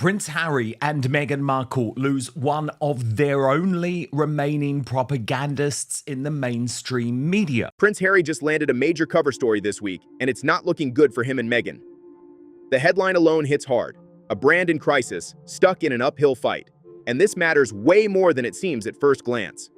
Prince Harry and Meghan Markle lose one of their only remaining propagandists in the mainstream media. Prince Harry just landed a major cover story this week, and it's not looking good for him and Meghan. The headline alone hits hard. A brand in crisis, stuck in an uphill fight. And this matters way more than it seems at first glance.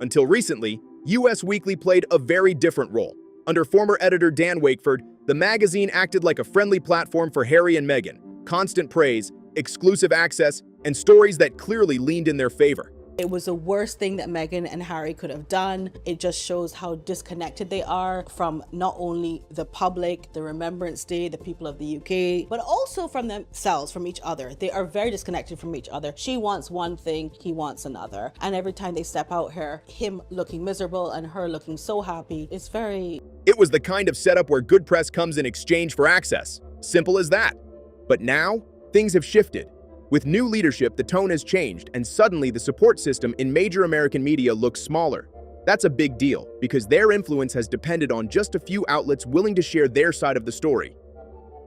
Until recently, US Weekly played a very different role. Under former editor Dan Wakeford, the magazine acted like a friendly platform for Harry and Meghan. Constant praise, exclusive access, and stories that clearly leaned in their favor. It was the worst thing that Meghan and Harry could have done. It just shows how disconnected they are from not only the public, the Remembrance Day, the people of the UK, but also from themselves, from each other. They are very disconnected from each other. She wants one thing, he wants another. And every time they step out here, him looking miserable and her looking so happy, it's very... It was the kind of setup where good press comes in exchange for access. Simple as that. But now, things have shifted. With new leadership, the tone has changed, and suddenly the support system in major American media looks smaller. That's a big deal, because their influence has depended on just a few outlets willing to share their side of the story.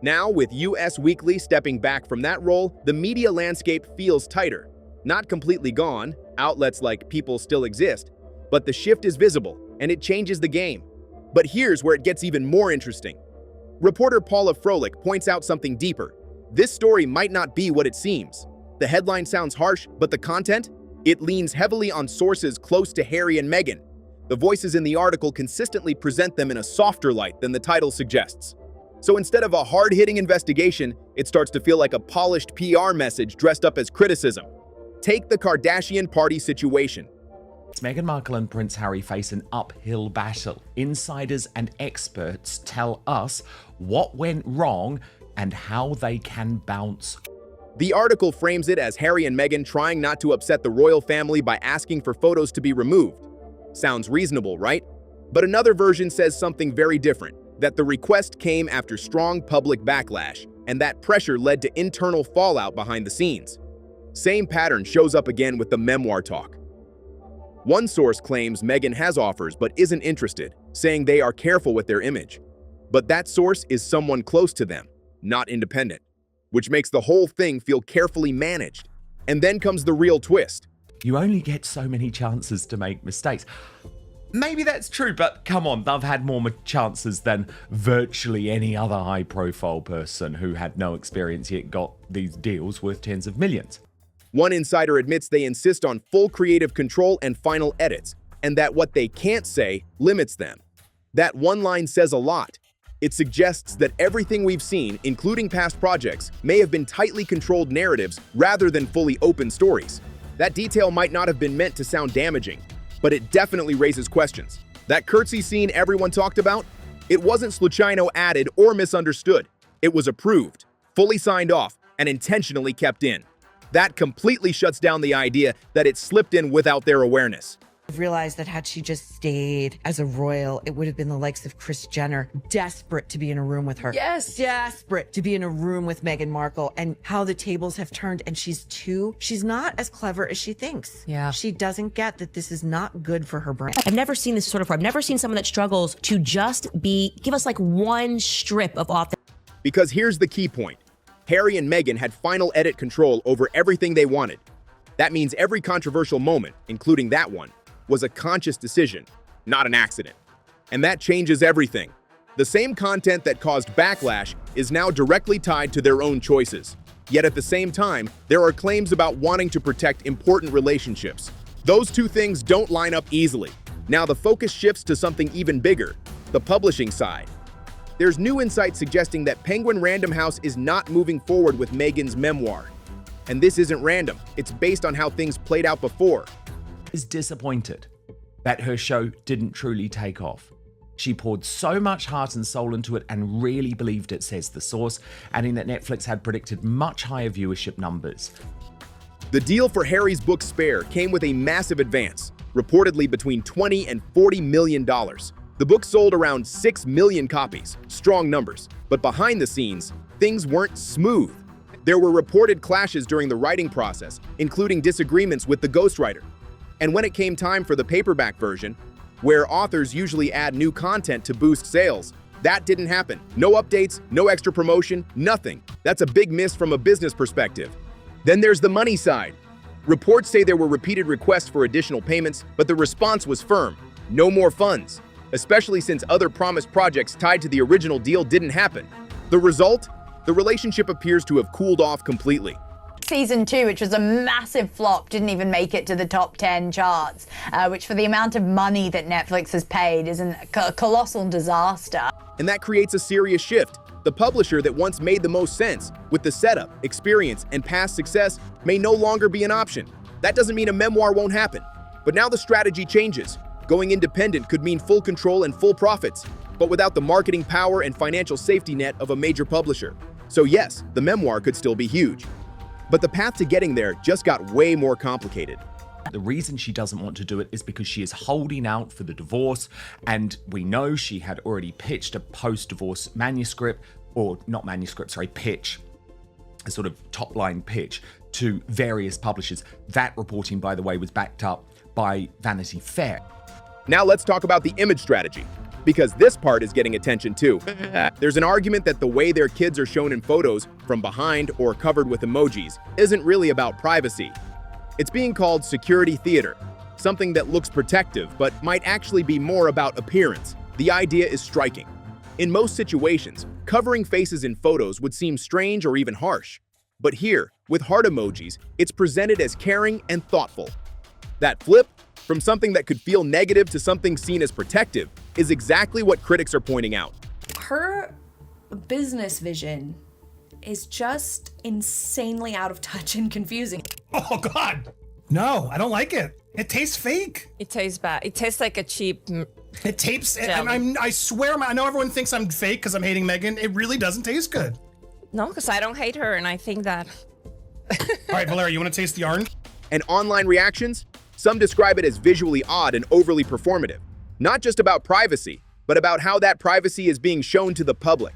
Now, with US Weekly stepping back from that role, the media landscape feels tighter. Not completely gone, outlets like People still exist, but the shift is visible, and it changes the game. But here's where it gets even more interesting. Reporter Paula Froelich points out something deeper. This story might not be what it seems. The headline sounds harsh, but the content? It leans heavily on sources close to Harry and Meghan. The voices in the article consistently present them in a softer light than the title suggests. So instead of a hard-hitting investigation, it starts to feel like a polished PR message dressed up as criticism. Take the Kardashian party situation. Meghan Markle and Prince Harry face an uphill battle. Insiders and experts tell us what went wrong and how they can bounce. The article frames it as Harry and Meghan trying not to upset the royal family by asking for photos to be removed. Sounds reasonable, right? But another version says something very different, that the request came after strong public backlash, and that pressure led to internal fallout behind the scenes. Same pattern shows up again with the memoir talk. One source claims Meghan has offers but isn't interested, saying they are careful with their image. But that source is someone close to them, not independent, which makes the whole thing feel carefully managed. And then comes the real twist. You only get so many chances to make mistakes. Maybe that's true, but come on, I've had more chances than virtually any other high-profile person who had no experience yet got these deals worth tens of millions. One insider admits they insist on full creative control and final edits, and that what they can't say limits them. That one line says a lot. It suggests that everything we've seen, including past projects, may have been tightly controlled narratives rather than fully open stories. That detail might not have been meant to sound damaging, but it definitely raises questions. That curtsy scene everyone talked about? It wasn't sluchino added or misunderstood. It was approved, fully signed off, and intentionally kept in. That completely shuts down the idea that it slipped in without their awareness. I've realized that had she just stayed as a royal, it would have been the likes of Kris Jenner, desperate to be in a room with her. Yes. Desperate to be in a room with Meghan Markle, and how the tables have turned, and she's not as clever as she thinks. Yeah. She doesn't get that this is not good for her brand. I've never seen this sort of, I've never seen someone that struggles to just give us like one strip of authentic. Because here's the key point. Harry and Meghan had final edit control over everything they wanted. That means every controversial moment, including that one, was a conscious decision, not an accident. And that changes everything. The same content that caused backlash is now directly tied to their own choices. Yet at the same time, there are claims about wanting to protect important relationships. Those two things don't line up easily. Now the focus shifts to something even bigger, the publishing side. There's new insight suggesting that Penguin Random House is not moving forward with Meghan's memoir. And this isn't random, it's based on how things played out before. Is disappointed that her show didn't truly take off. She poured so much heart and soul into it and really believed it, says the source, adding that Netflix had predicted much higher viewership numbers. The deal for Harry's book Spare came with a massive advance, reportedly between $20 and $40 million. The book sold around 6 million copies, strong numbers, but behind the scenes, things weren't smooth. There were reported clashes during the writing process, including disagreements with the ghostwriter. And when it came time for the paperback version, where authors usually add new content to boost sales, That didn't happen. No updates, no extra promotion, nothing. That's a big miss from a business perspective. Then there's the money side. Reports say there were repeated requests for additional payments, but the response was firm. No more funds, especially since other promised projects tied to the original deal didn't happen. The result? The relationship appears to have cooled off completely. Season 2, which was a massive flop, didn't even make it to the top 10 charts, which for the amount of money that Netflix has paid is a colossal disaster. And that creates a serious shift. The publisher that once made the most sense, with the setup, experience, and past success, may no longer be an option. That doesn't mean a memoir won't happen. But now the strategy changes. Going independent could mean full control and full profits, but without the marketing power and financial safety net of a major publisher. So yes, the memoir could still be huge. But the path to getting there just got way more complicated. The reason she doesn't want to do it is because she is holding out for the divorce, and we know she had already pitched a post-divorce manuscript, or not manuscript, sorry, pitch, a sort of top-line pitch to various publishers. That reporting, by the way, was backed up by Vanity Fair. Now let's talk about the image strategy, because this part is getting attention too. There's an argument that the way their kids are shown in photos from behind or covered with emojis isn't really about privacy. It's being called security theater, something that looks protective but might actually be more about appearance. The idea is striking. In most situations, covering faces in photos would seem strange or even harsh. But here, with heart emojis, it's presented as caring and thoughtful. That flip, from something that could feel negative to something seen as protective, is exactly what critics are pointing out. Her business vision is just insanely out of touch and confusing. Oh God, no, I don't like it. It tastes fake. It tastes bad. It tastes like a cheap. It tastes. I swear, I know everyone thinks I'm fake because I'm hating Meghan. It really doesn't taste good. No, because I don't hate her, and I think that. All right, Valeria, you want to taste the yarn? And online reactions? Some describe it as visually odd and overly performative. Not just about privacy, but about how that privacy is being shown to the public.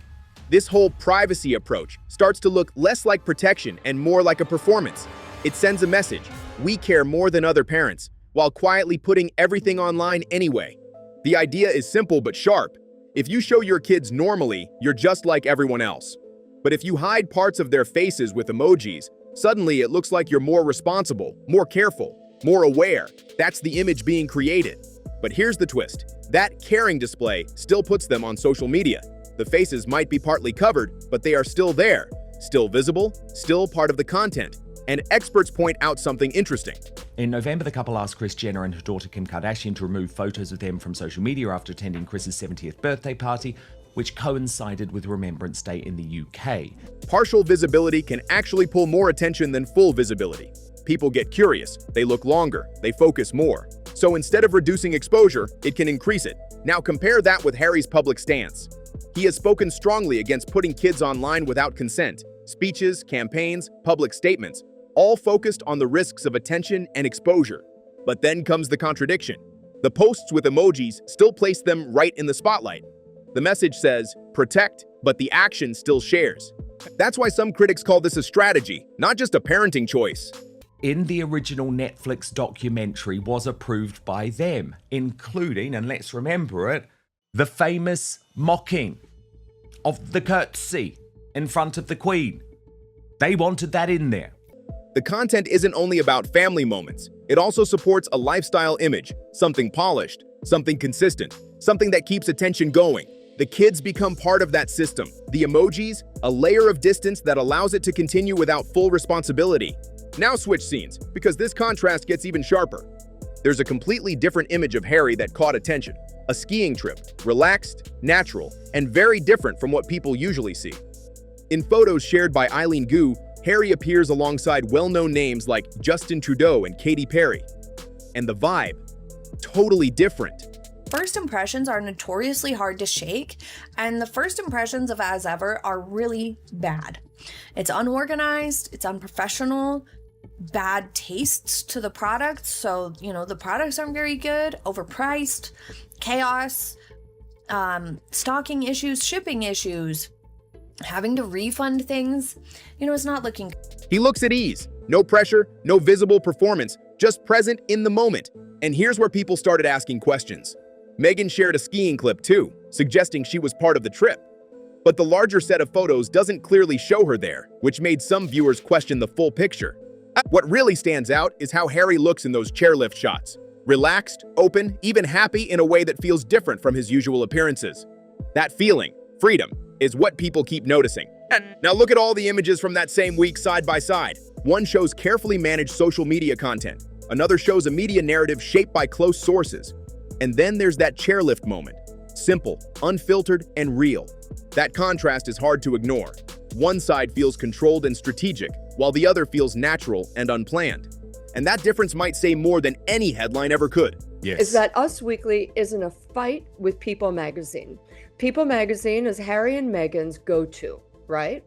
This whole privacy approach starts to look less like protection and more like a performance. It sends a message: we care more than other parents, while quietly putting everything online anyway. The idea is simple but sharp. If you show your kids normally, you're just like everyone else. But if you hide parts of their faces with emojis, suddenly it looks like you're more responsible, more careful, more aware. That's the image being created. But here's the twist. That caring display still puts them on social media. The faces might be partly covered, but they are still there, still visible, still part of the content. And experts point out something interesting. In November, the couple asked Kris Jenner and her daughter Kim Kardashian to remove photos of them from social media after attending Kris's 70th birthday party, which coincided with Remembrance Day in the UK. Partial visibility can actually pull more attention than full visibility. People get curious, they look longer, they focus more. So instead of reducing exposure, it can increase it. Now compare that with Harry's public stance. He has spoken strongly against putting kids online without consent. Speeches, campaigns, public statements, all focused on the risks of attention and exposure. But then comes the contradiction. The posts with emojis still place them right in the spotlight. The message says, protect, but the action still shares. That's why some critics call this a strategy, not just a parenting choice. In the original Netflix documentary was approved by them, including, and let's remember it, the famous mocking of the curtsy in front of the Queen. They wanted that in there. The content isn't only about family moments. It also supports a lifestyle image, something polished, something consistent, something that keeps attention going. The kids become part of that system. The emojis, a layer of distance that allows it to continue without full responsibility. Now switch scenes, because this contrast gets even sharper. There's a completely different image of Harry that caught attention. A skiing trip, relaxed, natural, and very different from what people usually see. In photos shared by Eileen Gu, Harry appears alongside well-known names like Justin Trudeau and Katy Perry. And the vibe, totally different. First impressions are notoriously hard to shake, and the first impressions of As Ever are really bad. It's unorganized, it's unprofessional, bad tastes to the products. So, the products aren't very good, overpriced, chaos, stocking issues, shipping issues, having to refund things. It's not looking. He looks at ease. No pressure, no visible performance, just present in the moment. And here's where people started asking questions. Meghan shared a skiing clip too. suggesting she was part of the trip. But the larger set of photos doesn't clearly show her there, which made some viewers question the full picture. What really stands out is how Harry looks in those chairlift shots. Relaxed, open, even happy in a way that feels different from his usual appearances. That feeling, freedom, is what people keep noticing. Now look at all the images from that same week side by side. One shows carefully managed social media content. Another shows a media narrative shaped by close sources. And then there's that chairlift moment. Simple, unfiltered, and real. That contrast is hard to ignore. One side feels controlled and strategic, while the other feels natural and unplanned. And that difference might say more than any headline ever could. Yes. Is that Us Weekly isn't a fight with People Magazine. People Magazine is Harry and Meghan's go-to, right?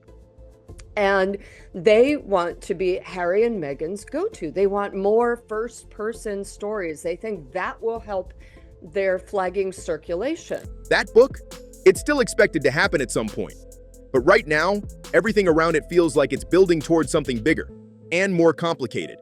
And they want to be Harry and Meghan's go-to. They want more first-person stories. They think that will help their flagging circulation. That book? It's still expected to happen at some point. But right now, everything around it feels like it's building towards something bigger and more complicated.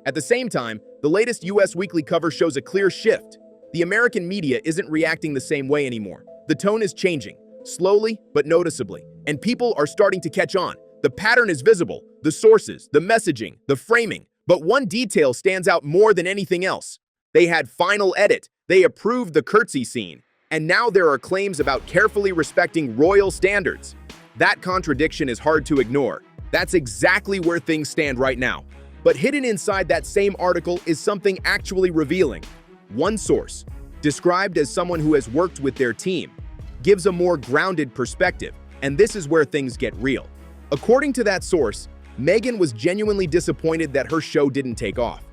At the same time, the latest US Weekly cover shows a clear shift. The American media isn't reacting the same way anymore. The tone is changing, slowly but noticeably, and people are starting to catch on. The pattern is visible, the sources, the messaging, the framing, but one detail stands out more than anything else. They had final edit, they approved the curtsy scene, and now there are claims about carefully respecting royal standards. That contradiction is hard to ignore. That's exactly where things stand right now. But hidden inside that same article is something actually revealing. One source, described as someone who has worked with their team, gives a more grounded perspective, and this is where things get real. According to that source, Meghan was genuinely disappointed that her show didn't take off.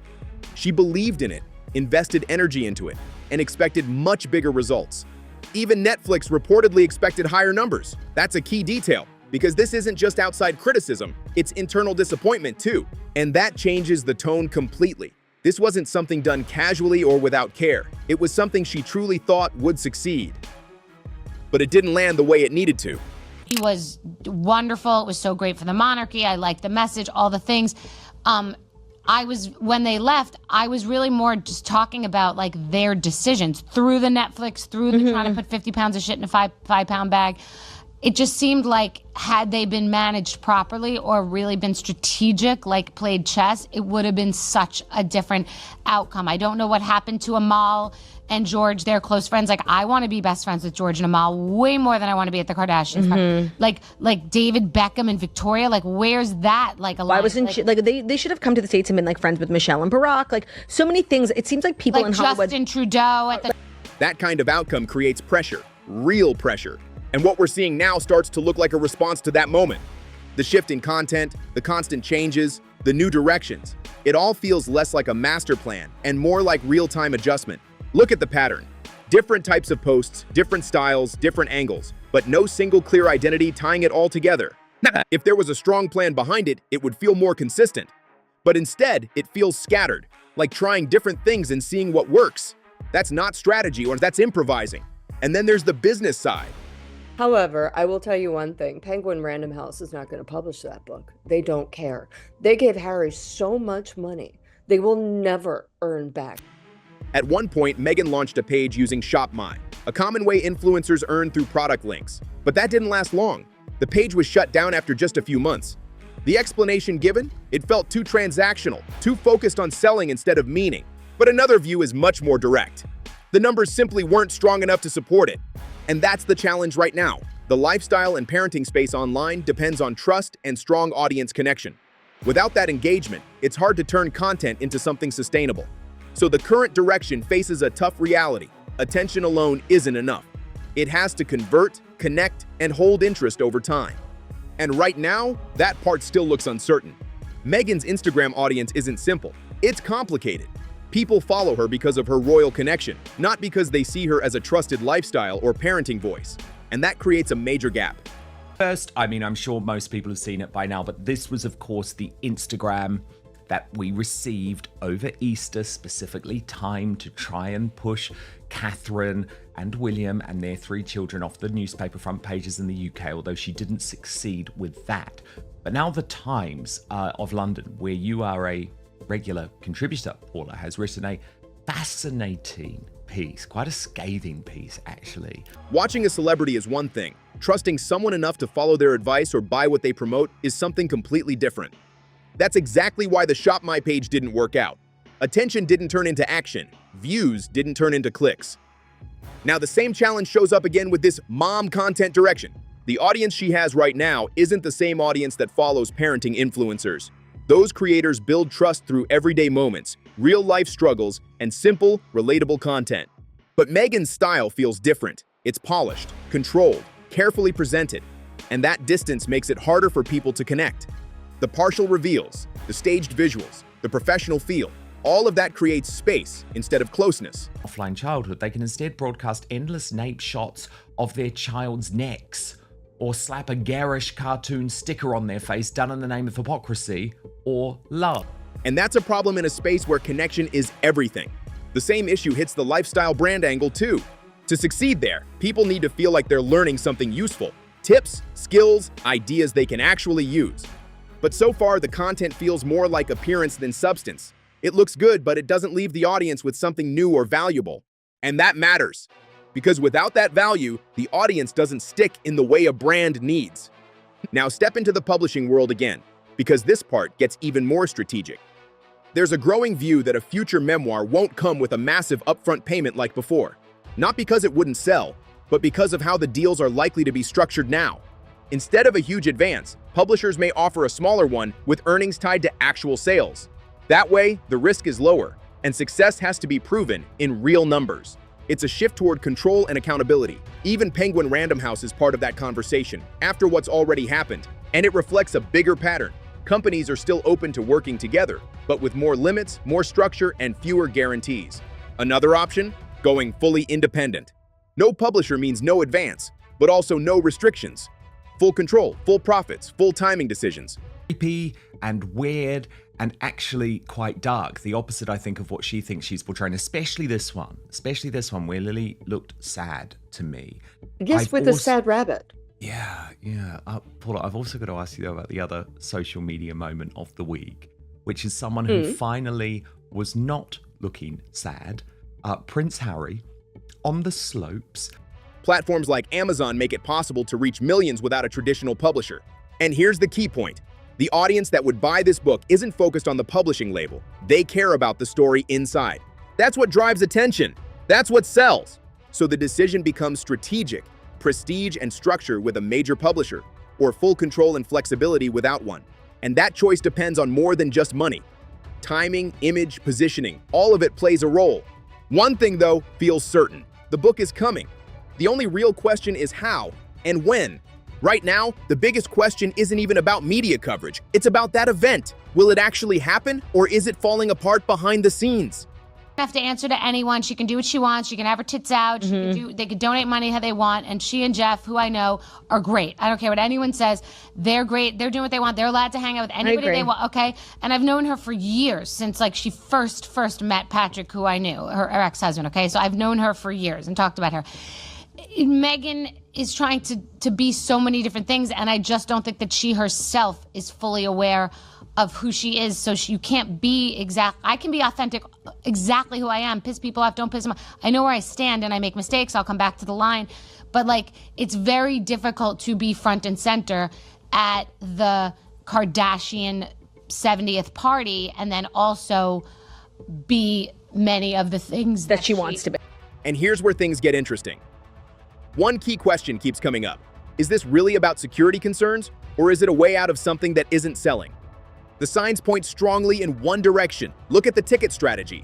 She believed in it, invested energy into it, and expected much bigger results. Even Netflix reportedly expected higher numbers. That's a key detail, because this isn't just outside criticism, it's internal disappointment too. And that changes the tone completely. This wasn't something done casually or without care. It was something she truly thought would succeed. But it didn't land the way it needed to. It was wonderful. It was so great for the monarchy. I liked the message, all the things. When they left, I was really more just talking about like their decisions through the Netflix, through the trying to put 50 pounds of shit in a five-pound bag. It just seemed like had they been managed properly or really been strategic, like played chess, it would have been such a different outcome. I don't know what happened to Amal and George. They're close friends. Like, I want to be best friends with George and Amal way more than I want to be at the Kardashians. Like David Beckham and Victoria. Like, where's that? Like, why wasn't she, like they should have come to the States and been like friends with Michelle and Barack. Like, so many things. It seems like people like in Hollywood. Justin Trudeau at the. That kind of outcome creates pressure, real pressure. And what we're seeing now starts to look like a response to that moment. The shift in content, the constant changes, the new directions. It all feels less like a master plan and more like real-time adjustment. Look at the pattern. Different types of posts, different styles, different angles, but no single clear identity tying it all together. If there was a strong plan behind it, it would feel more consistent. But instead, it feels scattered, like trying different things and seeing what works. That's not strategy, or that's improvising. And then there's the business side. However, I will tell you one thing. Penguin Random House is not going to publish that book. They don't care. They gave Harry so much money. They will never earn back. At one point, Meghan launched a page using ShopMy, a common way influencers earn through product links. But that didn't last long. The page was shut down after just a few months. The explanation given? It felt too transactional, too focused on selling instead of meaning. But another view is much more direct. The numbers simply weren't strong enough to support it. And that's the challenge right now. The lifestyle and parenting space online depends on trust and strong audience connection. Without that engagement, it's hard to turn content into something sustainable. So the current direction faces a tough reality. Attention alone isn't enough. It has to convert, connect, and hold interest over time. And right now, that part still looks uncertain. Meghan's Instagram audience isn't simple. It's complicated. People follow her because of her royal connection, not because they see her as a trusted lifestyle or parenting voice. And that creates a major gap. First, I mean, I'm sure most people have seen it by now, but this was, of course, the Instagram that we received over Easter, specifically timed to try and push Catherine and William and their 3 children off the newspaper front pages in the UK, although she didn't succeed with that. But now the Times of London, where you are a regular contributor, Paula, has written a fascinating piece, quite a scathing piece, actually. Watching a celebrity is one thing. Trusting someone enough to follow their advice or buy what they promote is something completely different. That's exactly why the Shop My page didn't work out. Attention didn't turn into action. Views didn't turn into clicks. Now, the same challenge shows up again with this mom content direction. The audience she has right now isn't the same audience that follows parenting influencers. Those creators build trust through everyday moments, real-life struggles, and simple, relatable content. But Meghan's style feels different. It's polished, controlled, carefully presented, and that distance makes it harder for people to connect. The partial reveals, the staged visuals, the professional feel, all of that creates space instead of closeness. Offline childhood, they can instead broadcast endless nape shots of their child's necks, or slap a garish cartoon sticker on their face done in the name of hypocrisy or love. And that's a problem in a space where connection is everything. The same issue hits the lifestyle brand angle too. To succeed there, people need to feel like they're learning something useful. Tips, skills, ideas they can actually use. But so far, the content feels more like appearance than substance. It looks good, but it doesn't leave the audience with something new or valuable. And that matters. Because without that value, the audience doesn't stick in the way a brand needs. Now step into the publishing world again, because this part gets even more strategic. There's a growing view that a future memoir won't come with a massive upfront payment like before. Not because it wouldn't sell, but because of how the deals are likely to be structured now. Instead of a huge advance, publishers may offer a smaller one with earnings tied to actual sales. That way, the risk is lower, and success has to be proven in real numbers. It's a shift toward control and accountability. Even Penguin Random House is part of that conversation, after what's already happened, and it reflects a bigger pattern. Companies are still open to working together, but with more limits, more structure, and fewer guarantees. Another option? Going fully independent. No publisher means no advance, but also no restrictions. Full control, full profits, full timing decisions. Creepy and weird and actually quite dark. The opposite, I think, of what she thinks she's portraying, especially this one where Lily looked sad to me. Yes, with a sad rabbit. Yeah. Paula, I've also got to ask you though about the other social media moment of the week, which is someone who finally was not looking sad. Prince Harry on the slopes. Platforms like Amazon make it possible to reach millions without a traditional publisher. And here's the key point. The audience that would buy this book isn't focused on the publishing label. They care about the story inside. That's what drives attention. That's what sells. So the decision becomes strategic, prestige and structure with a major publisher, or full control and flexibility without one. And that choice depends on more than just money. Timing, image, positioning, all of it plays a role. One thing, though, feels certain. The book is coming. The only real question is how and when. Right now, the biggest question isn't even about media coverage. It's about that event. Will it actually happen, or is it falling apart behind the scenes? Have to answer to anyone. She can do what she wants. She can have her tits out. They can donate money how they want. And she and Jeff, who I know, are great. I don't care what anyone says. They're great. They're doing what they want. They're allowed to hang out with anybody they want. Okay. And I've known her for years, since like she first met Patrick, who I knew, her ex-husband. Okay. So I've known her for years and talked about her. Meghan is trying to be so many different things, and I just don't think that she herself is fully aware of who she is. So you can't be I can be authentic, exactly who I am, piss people off, don't piss them off. I know where I stand, and I make mistakes. I'll come back to the line. But like, it's very difficult to be front and center at the Kardashian 70th party and then also be many of the things that she wants to be. And here's where things get interesting. One key question keeps coming up. Is this really about security concerns, or is it a way out of something that isn't selling? The signs point strongly in one direction. Look at the ticket strategy.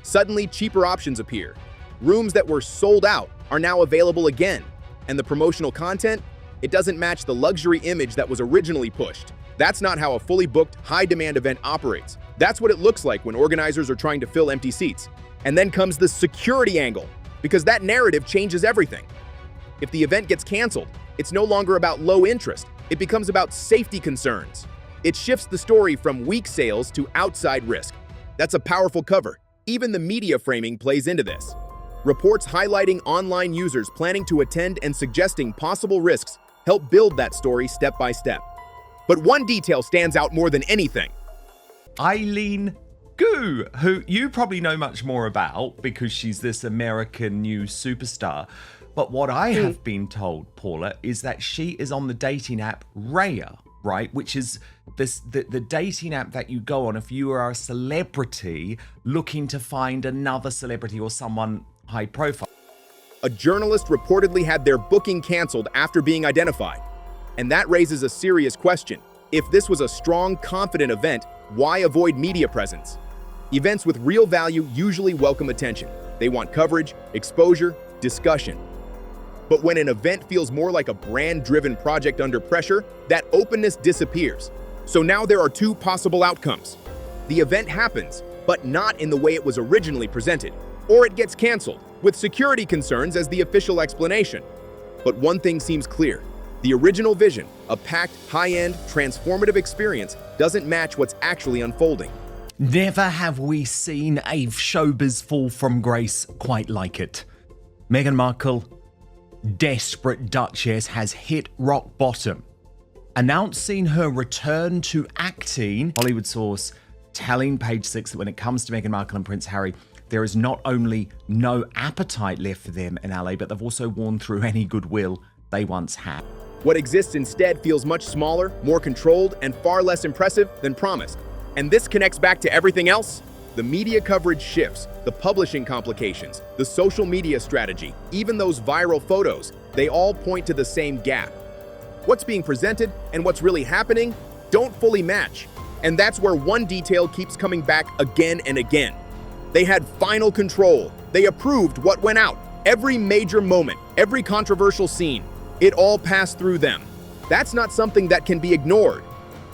Suddenly, cheaper options appear. Rooms that were sold out are now available again. And the promotional content? It doesn't match the luxury image that was originally pushed. That's not how a fully booked, high-demand event operates. That's what it looks like when organizers are trying to fill empty seats. And then comes the security angle, because that narrative changes everything. If the event gets canceled, it's no longer about low interest. It becomes about safety concerns. It shifts the story from weak sales to outside risk. That's a powerful cover. Even the media framing plays into this. Reports highlighting online users planning to attend and suggesting possible risks help build that story step by step. But one detail stands out more than anything. Eileen Goo, who you probably know much more about because she's this American news superstar. But what I have been told, Paula, is that she is on the dating app Raya, right? Which is the dating app that you go on if you are a celebrity looking to find another celebrity or someone high profile. A journalist reportedly had their booking canceled after being identified. And that raises a serious question. If this was a strong, confident event, why avoid media presence? Events with real value usually welcome attention. They want coverage, exposure, discussion. But when an event feels more like a brand-driven project under pressure, that openness disappears. So now there are two possible outcomes. The event happens, but not in the way it was originally presented, or it gets canceled, with security concerns as the official explanation. But one thing seems clear. The original vision, a packed, high-end, transformative experience, doesn't match what's actually unfolding. Never have we seen a showbiz fall from grace quite like it. Meghan Markle, desperate Duchess, has hit rock bottom. Announcing her return to acting, Hollywood source telling Page Six that when it comes to Meghan Markle and Prince Harry, there is not only no appetite left for them in LA, but they've also worn through any goodwill they once had. What exists instead feels much smaller, more controlled, and far less impressive than promised. And this connects back to everything else. The media coverage shifts, the publishing complications, the social media strategy, even those viral photos, they all point to the same gap. What's being presented and what's really happening don't fully match. And that's where one detail keeps coming back again and again. They had final control. They approved what went out. Every major moment, every controversial scene, it all passed through them. That's not something that can be ignored,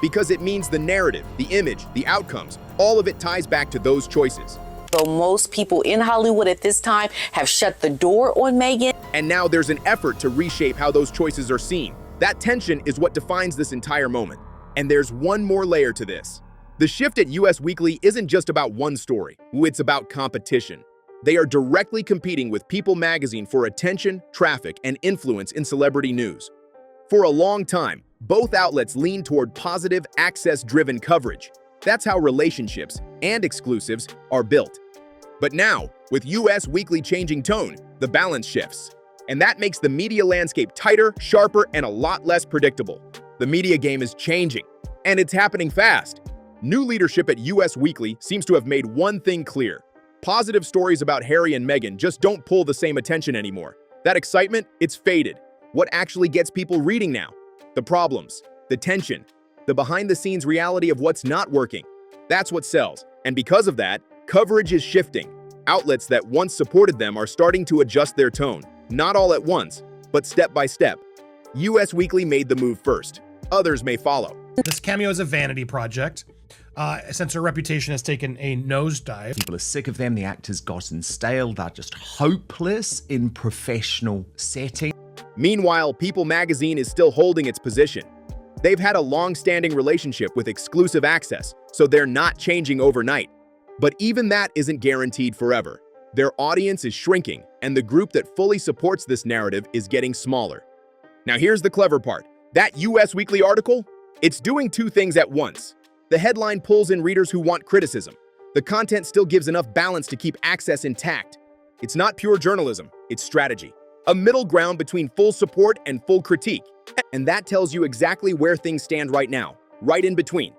because it means the narrative, the image, the outcomes, all of it ties back to those choices. So most people in Hollywood at this time have shut the door on Meghan. And now there's an effort to reshape how those choices are seen. That tension is what defines this entire moment. And there's one more layer to this. The shift at US Weekly isn't just about one story, it's about competition. They are directly competing with People magazine for attention, traffic, and influence in celebrity news. For a long time, both outlets lean toward positive, access-driven coverage. That's how relationships and exclusives are built. But now, with US Weekly changing tone, the balance shifts. And that makes the media landscape tighter, sharper, and a lot less predictable. The media game is changing, and it's happening fast. New leadership at US Weekly seems to have made one thing clear. Positive stories about Harry and Meghan just don't pull the same attention anymore. That excitement, it's faded. What actually gets people reading now? The problems, the tension, the behind-the-scenes reality of what's not working. That's what sells. And because of that, coverage is shifting. Outlets that once supported them are starting to adjust their tone. Not all at once, but step by step. US Weekly made the move first. Others may follow. This cameo is a vanity project, since her reputation has taken a nosedive. People are sick of them. The actors gotten stale. They're just hopeless in professional setting. Meanwhile, People magazine is still holding its position. They've had a long-standing relationship with exclusive access, so they're not changing overnight. But even that isn't guaranteed forever. Their audience is shrinking, and the group that fully supports this narrative is getting smaller. Now here's the clever part. That US Weekly article, it's doing two things at once. The headline pulls in readers who want criticism. The content still gives enough balance to keep access intact. It's not pure journalism, it's strategy. A middle ground between full support and full critique. And that tells you exactly where things stand right now, right in between.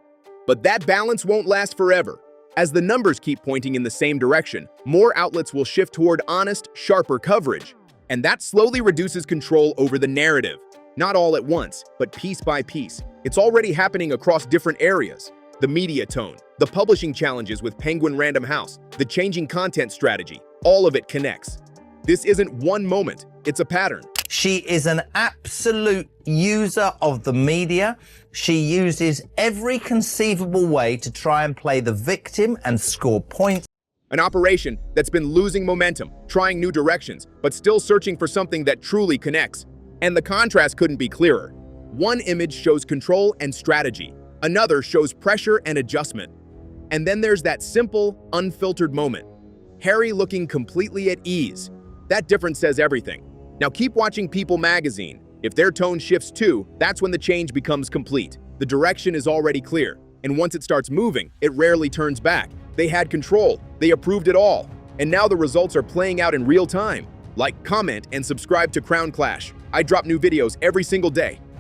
But that balance won't last forever. As the numbers keep pointing in the same direction, more outlets will shift toward honest, sharper coverage. And that slowly reduces control over the narrative. Not all at once, but piece by piece. It's already happening across different areas. The media tone, the publishing challenges with Penguin Random House, the changing content strategy, all of it connects. This isn't one moment, it's a pattern. She is an absolute user of the media. She uses every conceivable way to try and play the victim and score points. An operation that's been losing momentum, trying new directions, but still searching for something that truly connects. And the contrast couldn't be clearer. One image shows control and strategy. Another shows pressure and adjustment. And then there's that simple, unfiltered moment. Harry looking completely at ease. That difference says everything. Now keep watching People magazine. If their tone shifts too, that's when the change becomes complete. The direction is already clear, and once it starts moving, it rarely turns back. They had control. They approved it all. And now the results are playing out in real time. Like, comment, and subscribe to Crown Clash. I drop new videos every single day.